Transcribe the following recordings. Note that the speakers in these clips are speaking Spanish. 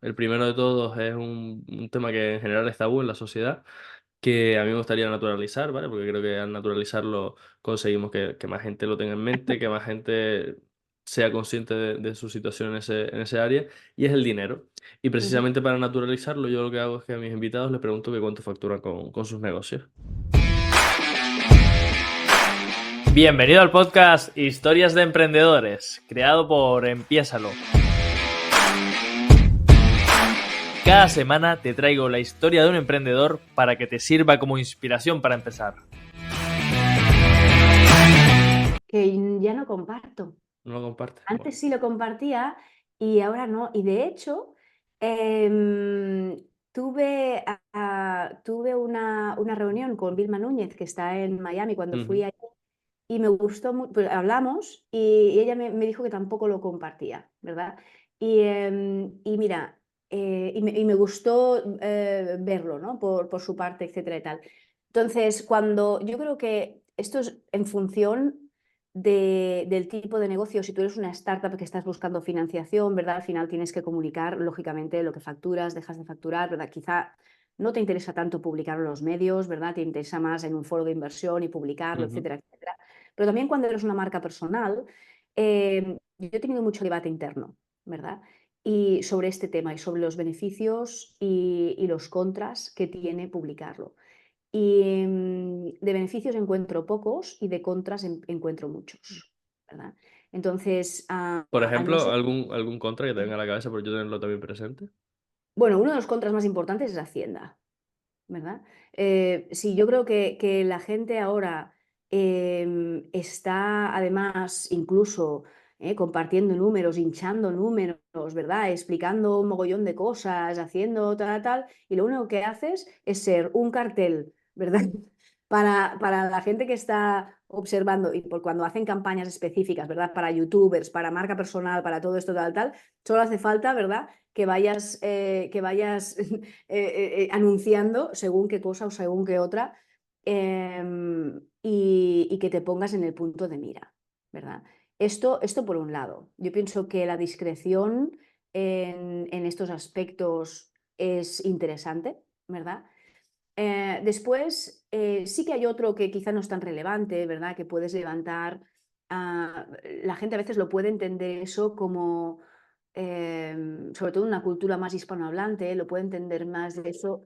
El primero de todos es un tema que en general es tabú en la sociedad, que a mí me gustaría naturalizar, ¿vale? Porque creo que al naturalizarlo conseguimos que más gente lo tenga en mente, que más gente sea consciente de su situación en ese área, y es el dinero. Y Ujú. precisamente para naturalizarlo, yo lo que hago es que a mis invitados les pregunto que cuánto facturan con sus negocios. Bienvenido al podcast Historias de Emprendedores, creado por Empiésalo. Cada semana te traigo la historia de un emprendedor para que te sirva como inspiración para empezar. Que ya no comparto. ¿No lo compartes? Bueno. Antes sí lo compartía y ahora no. Y de hecho, tuve una reunión con Vilma Núñez, que está en Miami, cuando fui Ujú. allí, y me gustó mucho, hablamos y ella me dijo que tampoco lo compartía, ¿verdad? Y mira, y me gustó verlo, ¿no? Por su parte, etcétera y tal. Entonces, cuando yo creo que esto es en función del tipo de negocio. Si tú eres una startup que estás buscando financiación, ¿verdad? Al final tienes que comunicar, lógicamente, lo que facturas, dejas de facturar, ¿verdad? Quizá no te interesa tanto publicarlo en los medios, ¿verdad? Te interesa más en un foro de inversión y publicarlo, Ujú. etcétera, etcétera. Pero también cuando eres una marca personal, yo he tenido mucho debate interno, ¿verdad? Y sobre este tema y sobre los beneficios y los contras que tiene publicarlo. Y de beneficios encuentro pocos y de contras encuentro muchos, ¿verdad? Entonces, Por al no ejemplo, ser... algún contra que te venga a la cabeza por yo tenerlo también presente. Bueno, uno de los contras más importantes es Hacienda, ¿verdad? Sí, yo creo que la gente ahora está además incluso compartiendo números, hinchando números, ¿verdad? Explicando un mogollón de cosas, haciendo tal, tal, y lo único que haces es ser un cartel, ¿verdad? Para la gente que está observando y por cuando hacen campañas específicas, ¿verdad? Para youtubers, para marca personal, para todo esto, tal, tal, solo hace falta, ¿verdad? Que vayas anunciando según qué cosa o según qué otra y que te pongas en el punto de mira, ¿verdad? Esto por un lado. Yo pienso que la discreción en estos aspectos es interesante, ¿verdad? Después, sí que hay otro que quizá no es tan relevante, ¿verdad? Que puedes levantar. La gente a veces lo puede entender eso como, sobre todo en una cultura más hispanohablante, lo puede entender más de eso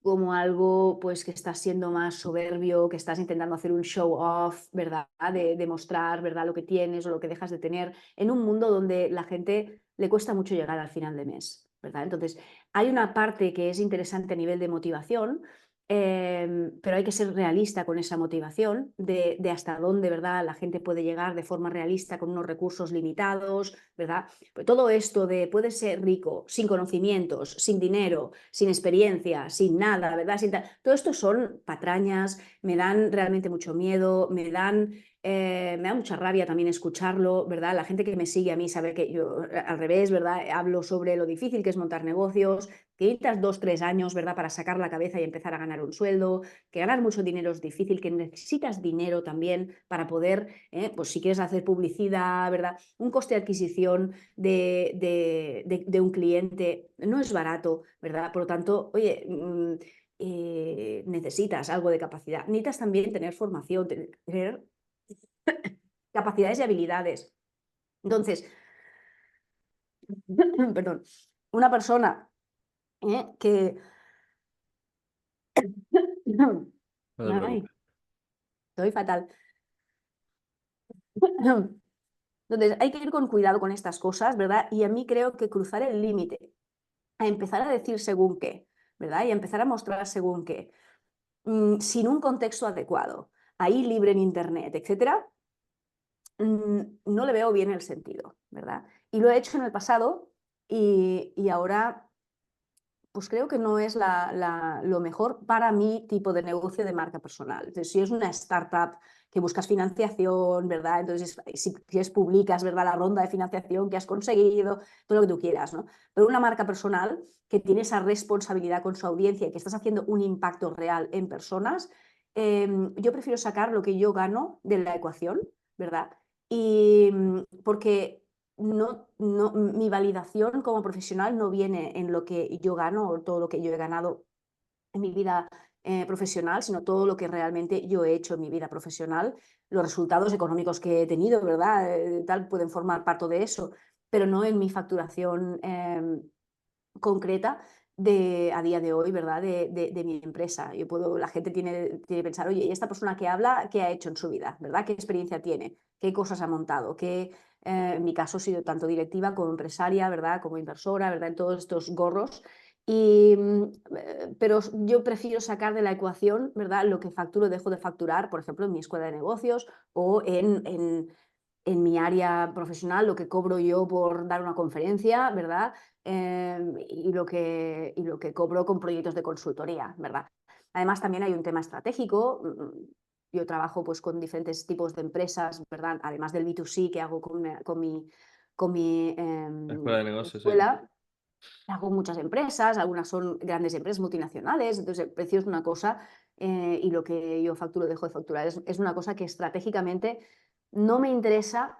como algo pues que estás siendo más soberbio, que estás intentando hacer un show off, ¿verdad? De mostrar, ¿verdad? Lo que tienes o lo que dejas de tener en un mundo donde la gente le cuesta mucho llegar al final de mes, ¿verdad? Entonces, hay una parte que es interesante a nivel de motivación, pero hay que ser realista con esa motivación de hasta dónde, ¿verdad? La gente puede llegar de forma realista con unos recursos limitados, ¿verdad? Pues todo esto de puedes ser rico sin conocimientos, sin dinero, sin experiencia, sin nada, ¿verdad? Todo esto son patrañas, me dan realmente mucho miedo, me da mucha rabia también escucharlo, ¿verdad? La gente que me sigue a mí sabe que yo, al revés, ¿verdad? Hablo sobre lo difícil que es montar negocios, que necesitas 2, 3 años, ¿verdad? Para sacar la cabeza y empezar a ganar un sueldo, que ganar mucho dinero es difícil, que necesitas dinero también para poder, pues si quieres hacer publicidad, ¿verdad? Un coste de adquisición de un cliente no es barato, ¿verdad? Por lo tanto, oye, necesitas algo de capacidad. Necesitas también tener formación, tener capacidades y habilidades. Entonces, perdón, una persona que... No te Ay, preocupes. estoy fatal. Entonces, hay que ir con cuidado con estas cosas, ¿verdad? Y a mí creo que cruzar el límite, a empezar a decir según qué, ¿verdad? Y a empezar a mostrar según qué, sin un contexto adecuado, ahí libre en Internet, etcétera, no le veo bien el sentido, ¿verdad? Y lo he hecho en el pasado y ahora pues creo que no es lo mejor para mi tipo de negocio de marca personal. Entonces, si es una startup que buscas financiación, ¿verdad? Entonces, si quieres publicas, ¿verdad? La ronda de financiación que has conseguido, todo lo que tú quieras, ¿no? Pero una marca personal que tiene esa responsabilidad con su audiencia y que estás haciendo un impacto real en personas, yo prefiero sacar lo que yo gano de la ecuación, ¿verdad? Y porque mi validación como profesional no viene en lo que yo gano o todo lo que yo he ganado en mi vida profesional, sino todo lo que realmente yo he hecho en mi vida profesional. Los resultados económicos que he tenido, ¿verdad? Tal, pueden formar parte de eso, pero no en mi facturación concreta a día de hoy, ¿verdad? De mi empresa. La gente tiene que pensar, oye, ¿y esta persona que habla, qué ha hecho en su vida? ¿Verdad? ¿Qué experiencia tiene? ¿Qué cosas ha montado? En mi caso he sido tanto directiva como empresaria, ¿verdad? Como inversora, ¿verdad? En todos estos gorros. Pero yo prefiero sacar de la ecuación, ¿verdad? Lo que facturo, dejo de facturar, por ejemplo, en mi escuela de negocios o en mi área profesional, lo que cobro yo por dar una conferencia, ¿verdad? Y lo que cobro con proyectos de consultoría, ¿verdad? Además, también hay un tema estratégico. Yo trabajo pues, con diferentes tipos de empresas, ¿verdad? Además del B2C que hago con mi Escuela de negocios, sí. escuela. Hago muchas empresas, algunas son grandes empresas multinacionales, entonces el precio es una cosa y lo que yo facturo, dejo de facturar. Es una cosa que estratégicamente no me interesa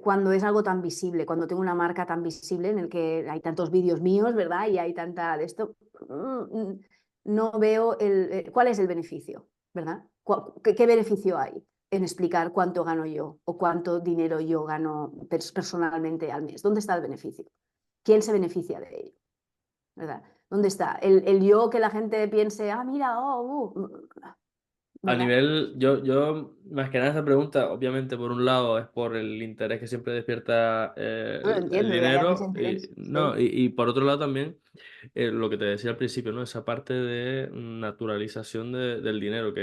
cuando es algo tan visible, cuando tengo una marca tan visible en el que hay tantos vídeos míos, ¿verdad? Y hay tanta de esto. No veo cuál es el beneficio, ¿verdad? ¿Qué beneficio hay en explicar cuánto gano yo o cuánto dinero yo gano personalmente al mes? ¿Dónde está el beneficio? ¿Quién se beneficia de ello? ¿Verdad? ¿Dónde está? El yo que la gente piense, mira, A ¿verdad? nivel, yo más que nada esa pregunta, obviamente por un lado es por el interés que siempre despierta No lo el entiendo, hay mucho dinero interés. no, Sí. y por otro lado también lo que te decía al principio, ¿no? Esa parte de naturalización del dinero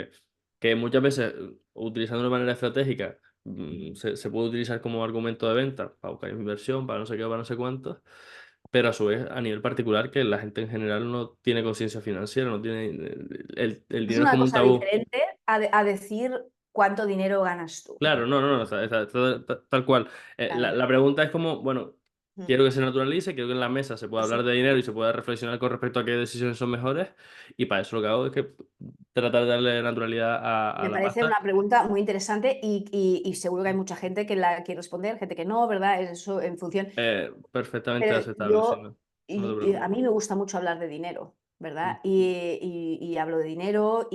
que muchas veces utilizando de una manera estratégica se puede utilizar como argumento de venta para buscar inversión, para no sé qué, para no sé cuánto, pero a su vez a nivel particular que la gente en general no tiene conciencia financiera, no tiene el Es dinero es una como un cosa tabú. diferente a decir cuánto dinero ganas tú. Claro, no, no, no, tal cual. La, Claro. la pregunta es como, bueno, Mm. quiero que se naturalice, quiero que en la mesa se pueda Sí, hablar sí. de dinero y se pueda reflexionar con respecto a qué decisiones son mejores, y para eso lo que hago es que tratar de darle naturalidad a Me la parece pasta. una pregunta muy interesante y seguro que hay mucha gente que la quiere responder, gente que no, ¿verdad? Eso en función. Perfectamente Pero aceptable, sí, no, no te a preocupes. mí me gusta mucho hablar de dinero, Mm. ¿verdad? Y hablo de dinero,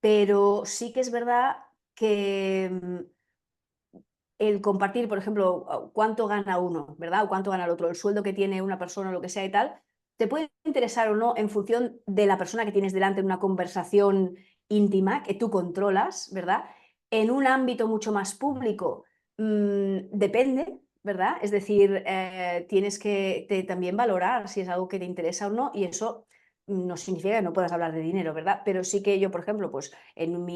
pero sí que es verdad que el compartir, por ejemplo, cuánto gana uno, ¿verdad? O cuánto gana el otro, el sueldo que tiene una persona o lo que sea y tal, te puede interesar o no en función de la persona que tienes delante en una conversación íntima que tú controlas, ¿verdad? En un ámbito mucho más público, depende, ¿verdad? Es decir, tienes que también valorar si es algo que te interesa o no, y eso no significa que no puedas hablar de dinero, ¿verdad? Pero sí que yo, por ejemplo, pues en un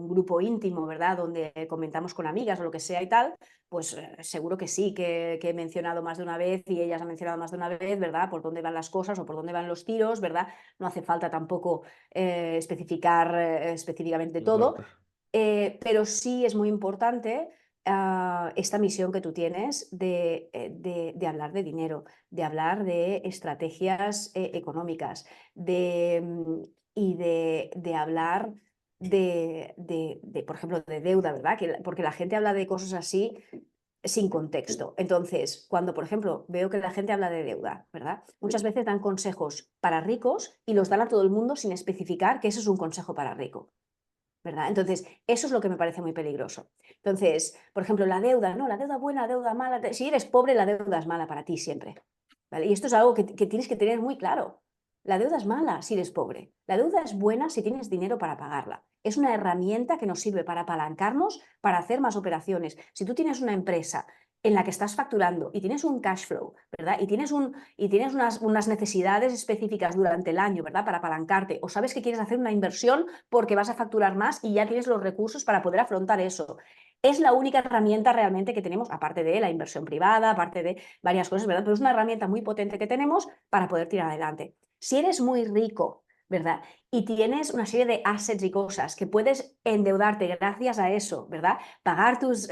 grupo íntimo, ¿verdad? Donde comentamos con amigas o lo que sea y tal, pues seguro que sí, que he mencionado más de una vez y ellas han mencionado más de una vez, ¿verdad? Por dónde van las cosas o por dónde van los tiros, ¿verdad? No hace falta tampoco especificar específicamente No todo, falta. pero sí es muy importante esta misión que tú tienes de hablar de dinero, de hablar de estrategias económicas, y de hablar por ejemplo, de deuda, ¿verdad? Porque la gente habla de cosas así sin contexto. Entonces, cuando, por ejemplo, veo que la gente habla de deuda, ¿verdad? Muchas veces dan consejos para ricos y los dan a todo el mundo sin especificar que eso es un consejo para rico. ¿Verdad? Entonces, eso es lo que me parece muy peligroso. Entonces, por ejemplo, la deuda, ¿no? La deuda buena, la deuda mala. Si eres pobre, la deuda es mala para ti siempre. ¿Vale? Y esto es algo que tienes que tener muy claro. La deuda es mala si eres pobre. La deuda es buena si tienes dinero para pagarla. Es una herramienta que nos sirve para apalancarnos, para hacer más operaciones. Si tú tienes una empresa en la que estás facturando y tienes un cash flow, ¿verdad? Y tienes unas necesidades específicas durante el año, ¿verdad? Para apalancarte, o sabes que quieres hacer una inversión porque vas a facturar más y ya tienes los recursos para poder afrontar eso. Es la única herramienta realmente que tenemos, aparte de la inversión privada, aparte de varias cosas, ¿verdad? Pero es una herramienta muy potente que tenemos para poder tirar adelante. Si eres muy rico, ¿verdad? Y tienes una serie de assets y cosas que puedes endeudarte gracias a eso, ¿verdad? Pagar tus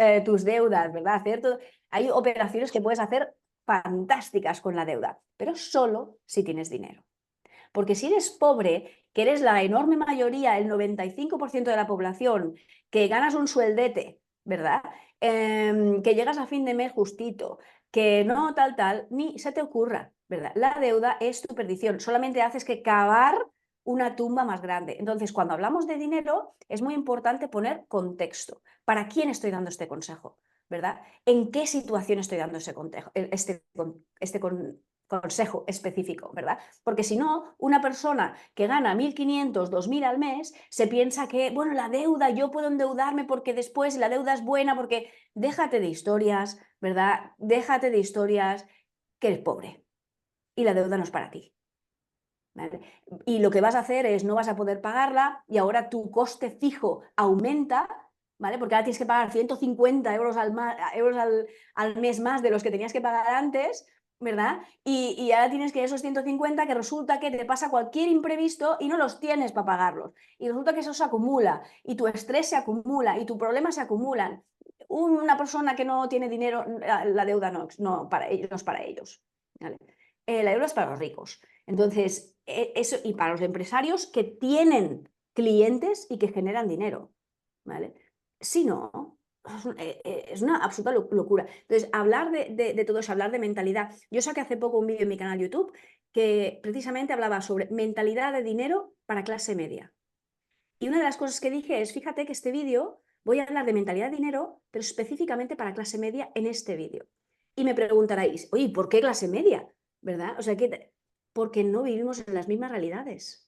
deudas, ¿verdad? Hacer todo. Hay operaciones que puedes hacer fantásticas con la deuda, pero solo si tienes dinero. Porque si eres pobre, que eres la enorme mayoría, el 95% de la población, que ganas un sueldete, ¿verdad? Que llegas a fin de mes justito, que no tal, ni se te ocurra, ¿verdad? La deuda es tu perdición, solamente haces que cavar una tumba más grande. Entonces, cuando hablamos de dinero, es muy importante poner contexto. ¿Para quién estoy dando este consejo? ¿Verdad? ¿En qué situación estoy dando este consejo específico? ¿Verdad? Porque si no, una persona que gana 1.500, 2.000 al mes, se piensa que, bueno, la deuda, yo puedo endeudarme porque después la deuda es buena, porque déjate de historias, ¿verdad? Déjate de historias que eres pobre y la deuda no es para ti. ¿Vale? Y lo que vas a hacer es no vas a poder pagarla y ahora tu coste fijo aumenta, ¿vale? Porque ahora tienes que pagar 150 euros al mes más de los que tenías que pagar antes, ¿verdad? Y ahora tienes que esos 150 que resulta que te pasa cualquier imprevisto y no los tienes para pagarlos. Y resulta que eso se acumula y tu estrés se acumula y tus problemas se acumulan. Una persona que no tiene dinero, la deuda no es para ellos. ¿Vale? La deuda es para los ricos. Entonces, eso, y para los empresarios que tienen clientes y que generan dinero, ¿vale? Si no, es una absoluta locura. Entonces, hablar de todo eso, hablar de mentalidad. Yo saqué hace poco un vídeo en mi canal YouTube que precisamente hablaba sobre mentalidad de dinero para clase media. Y una de las cosas que dije es, fíjate que este vídeo voy a hablar de mentalidad de dinero, pero específicamente para clase media en este vídeo. Y me preguntaréis, oye, ¿por qué clase media? ¿Verdad? O sea, porque no vivimos en las mismas realidades.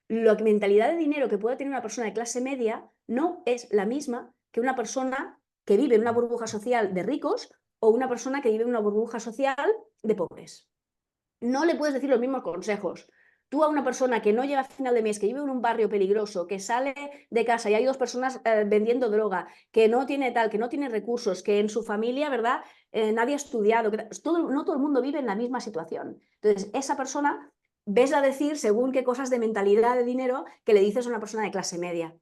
La mentalidad de dinero que puede tener una persona de clase media no es la misma que una persona que vive en una burbuja social de ricos o una persona que vive en una burbuja social de pobres. No le puedes decir los mismos consejos. Tú a una persona que no llega a final de mes, que vive en un barrio peligroso, que sale de casa y hay dos personas vendiendo droga, que no tiene tal, que no tiene recursos, que en su familia, ¿verdad? Nadie ha estudiado, no todo el mundo vive en la misma situación. Entonces, esa persona, ves a decir, según qué cosas de mentalidad de dinero, que le dices a una persona de clase media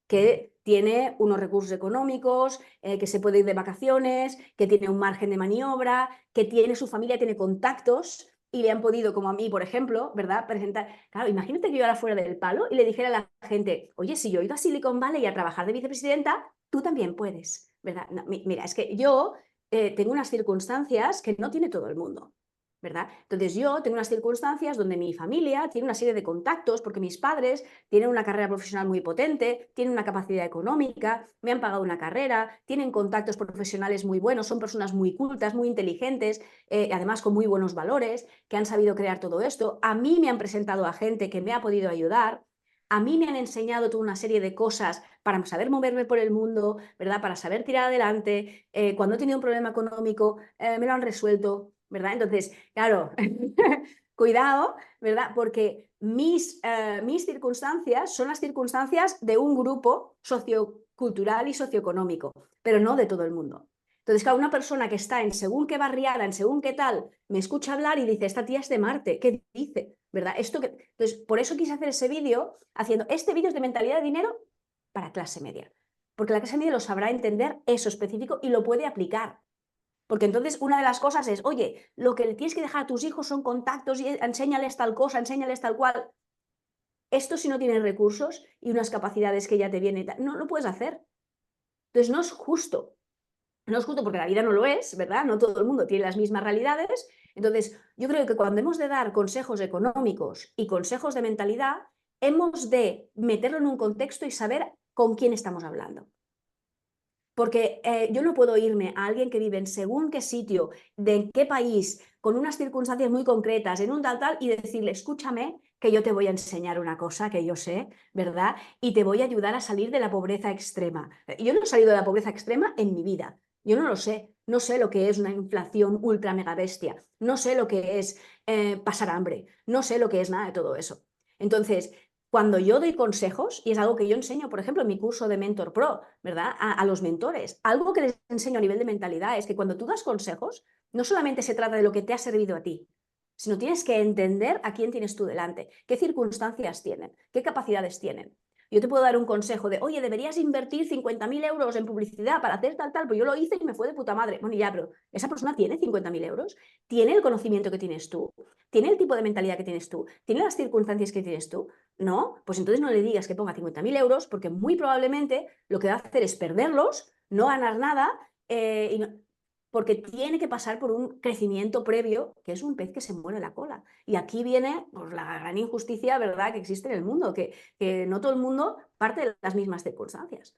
que tiene unos recursos económicos, que se puede ir de vacaciones, que tiene un margen de maniobra, que tiene su familia, tiene contactos y le han podido, como a mí, por ejemplo, ¿verdad? Presentar. Claro, imagínate que yo ahora fuera del palo y le dijera a la gente, oye, si yo he ido a Silicon Valley a trabajar de vicepresidenta, tú también puedes, ¿verdad? No, mira, es que yo tengo unas circunstancias que no tiene todo el mundo. ¿Verdad? Entonces yo tengo unas circunstancias donde mi familia tiene una serie de contactos porque mis padres tienen una carrera profesional muy potente, tienen una capacidad económica, me han pagado una carrera, tienen contactos profesionales muy buenos, son personas muy cultas, muy inteligentes, además con muy buenos valores, que han sabido crear todo esto. A mí me han presentado a gente que me ha podido ayudar. A mí me han enseñado toda una serie de cosas para saber moverme por el mundo, ¿verdad? Para saber tirar adelante. Cuando he tenido un problema económico, me lo han resuelto, ¿verdad? Entonces, claro, cuidado, ¿verdad? Porque mis circunstancias son las circunstancias de un grupo sociocultural y socioeconómico, pero no de todo el mundo. Entonces, claro, una persona que está en según qué barriada, en según qué tal, me escucha hablar y dice, esta tía es de Marte, ¿qué dice? ¿Verdad? Entonces, por eso quise hacer ese vídeo, haciendo este vídeo de mentalidad de dinero para clase media. Porque la clase media lo sabrá entender eso específico y lo puede aplicar. Porque entonces una de las cosas es, oye, lo que le tienes que dejar a tus hijos son contactos y enséñales tal cosa, enséñales tal cual. Esto si no tienes recursos y unas capacidades que ya te vienen, no lo puedes hacer. Entonces no es justo. No es justo porque la vida no lo es, ¿verdad? No todo el mundo tiene las mismas realidades. Entonces, yo creo que cuando hemos de dar consejos económicos y consejos de mentalidad, hemos de meterlo en un contexto y saber con quién estamos hablando. Porque yo no puedo irme a alguien que vive en según qué sitio, de qué país, con unas circunstancias muy concretas, en un tal, y decirle, escúchame, que yo te voy a enseñar una cosa que yo sé, ¿verdad? Y te voy a ayudar a salir de la pobreza extrema. Yo no he salido de la pobreza extrema en mi vida. Yo no lo sé. No sé lo que es una inflación ultra mega bestia. No sé lo que es pasar hambre. No sé lo que es nada de todo eso. Entonces, cuando yo doy consejos, y es algo que yo enseño, por ejemplo, en mi curso de Mentor Pro, ¿verdad? A los mentores, algo que les enseño a nivel de mentalidad es que cuando tú das consejos, no solamente se trata de lo que te ha servido a ti, sino tienes que entender a quién tienes tú delante, qué circunstancias tienen, qué capacidades tienen. Yo te puedo dar un consejo de, oye, deberías invertir 50.000 euros en publicidad para hacer tal, pero yo lo hice y me fue de puta madre. Bueno, ya, pero esa persona tiene 50.000 euros, tiene el conocimiento que tienes tú, tiene el tipo de mentalidad que tienes tú, tiene las circunstancias que tienes tú. No, pues entonces no le digas que ponga 50.000 euros porque muy probablemente lo que va a hacer es perderlos no ganar nada porque tiene que pasar por un crecimiento previo, que es un pez que se muere la cola. Y aquí viene pues, la gran injusticia, ¿verdad?, que existe en el mundo, que no todo el mundo parte de las mismas circunstancias.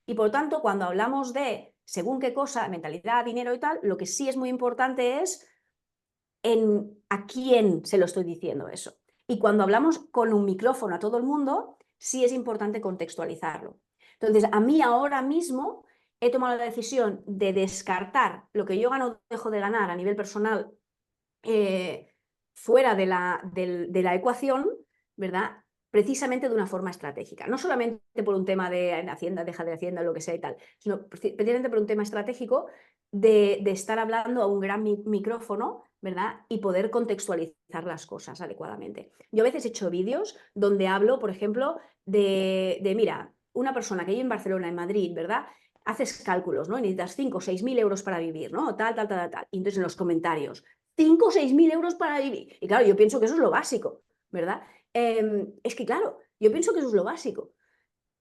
Y por lo tanto, cuando hablamos de según qué cosa, mentalidad, dinero y tal, lo que sí es muy importante es a quién se lo estoy diciendo eso. Y cuando hablamos con un micrófono a todo el mundo, sí es importante contextualizarlo. Entonces, a mí ahora mismo he tomado la decisión de descartar lo que yo gano o dejo de ganar a nivel personal fuera de la ecuación, ¿verdad? Precisamente de una forma estratégica. No solamente por un tema de Hacienda, deja de Hacienda, lo que sea y tal, sino precisamente por un tema estratégico de estar hablando a un gran micrófono, ¿verdad? Y poder contextualizar las cosas adecuadamente. Yo a veces he hecho vídeos donde hablo, por ejemplo, mira, una persona que vive en Barcelona, en Madrid, ¿verdad? Haces cálculos, ¿no? Y necesitas 5 o 6 mil euros para vivir, ¿no? Tal. Y entonces en los comentarios, 5 o 6 mil euros para vivir. Y claro, yo pienso que eso es lo básico, ¿verdad? Es que claro, yo pienso que eso es lo básico.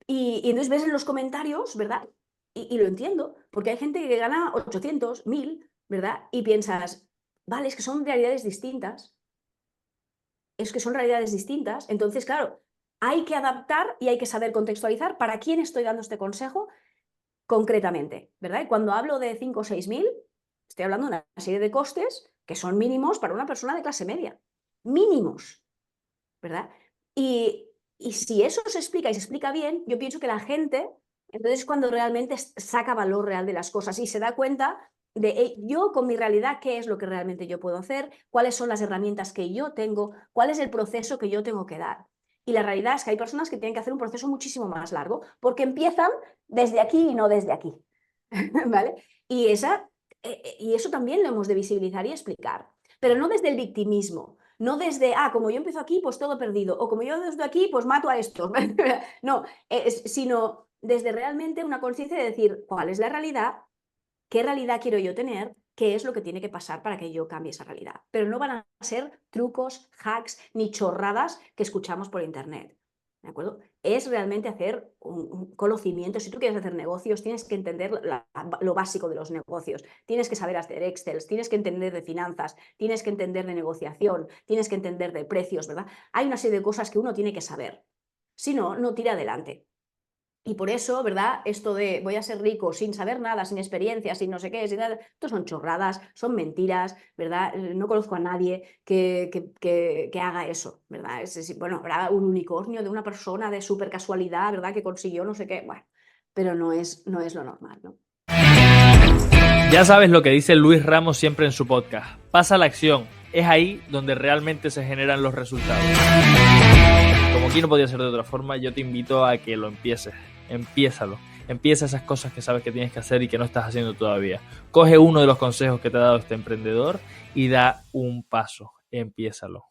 Y entonces ves en los comentarios, ¿verdad? Y lo entiendo, porque hay gente que gana 800, 1000, ¿verdad? Y piensas, vale, es que son realidades distintas. Es que son realidades distintas. Entonces, claro, hay que adaptar y hay que saber contextualizar para quién estoy dando este consejo concretamente, ¿verdad? Y cuando hablo de 5 o 6 mil, estoy hablando de una serie de costes que son mínimos para una persona de clase media. Mínimos, ¿verdad? Y si eso se explica y se explica bien, yo pienso que la gente, entonces cuando realmente saca valor real de las cosas y se da cuenta de yo con mi realidad, qué es lo que realmente yo puedo hacer, cuáles son las herramientas que yo tengo, cuál es el proceso que yo tengo que dar. Y la realidad es que hay personas que tienen que hacer un proceso muchísimo más largo, porque empiezan desde aquí y no desde aquí. ¿Vale? Y eso también lo hemos de visibilizar y explicar, pero no desde el victimismo, no desde, como yo empiezo aquí, pues todo perdido, o como yo desde aquí, pues mato a estos. No, sino desde realmente una conciencia de decir cuál es la realidad, qué realidad quiero yo tener, qué es lo que tiene que pasar para que yo cambie esa realidad. Pero no van a ser trucos, hacks ni chorradas que escuchamos por internet. ¿De acuerdo? Es realmente hacer un conocimiento. Si tú quieres hacer negocios, tienes que entender lo básico de los negocios. Tienes que saber hacer Excel, tienes que entender de finanzas, tienes que entender de negociación, tienes que entender de precios, ¿verdad? Hay una serie de cosas que uno tiene que saber. Si no, no tira adelante. Y por eso, ¿verdad? Esto de voy a ser rico sin saber nada, sin experiencia, sin no sé qué, sin nada, esto son chorradas, son mentiras, ¿verdad? No conozco a nadie que haga eso, ¿verdad? Bueno, habrá un unicornio de una persona de súper casualidad, ¿verdad? Que consiguió no sé qué, bueno, pero no es lo normal, ¿no? Ya sabes lo que dice Luis Ramos siempre en su podcast. Pasa la acción. Es ahí donde realmente se generan los resultados. Como aquí no podía ser de otra forma, yo te invito a que lo empieces. Empiézalo. Empieza esas cosas que sabes que tienes que hacer y que no estás haciendo todavía. Coge uno de los consejos que te ha dado este emprendedor y da un paso. Empiézalo.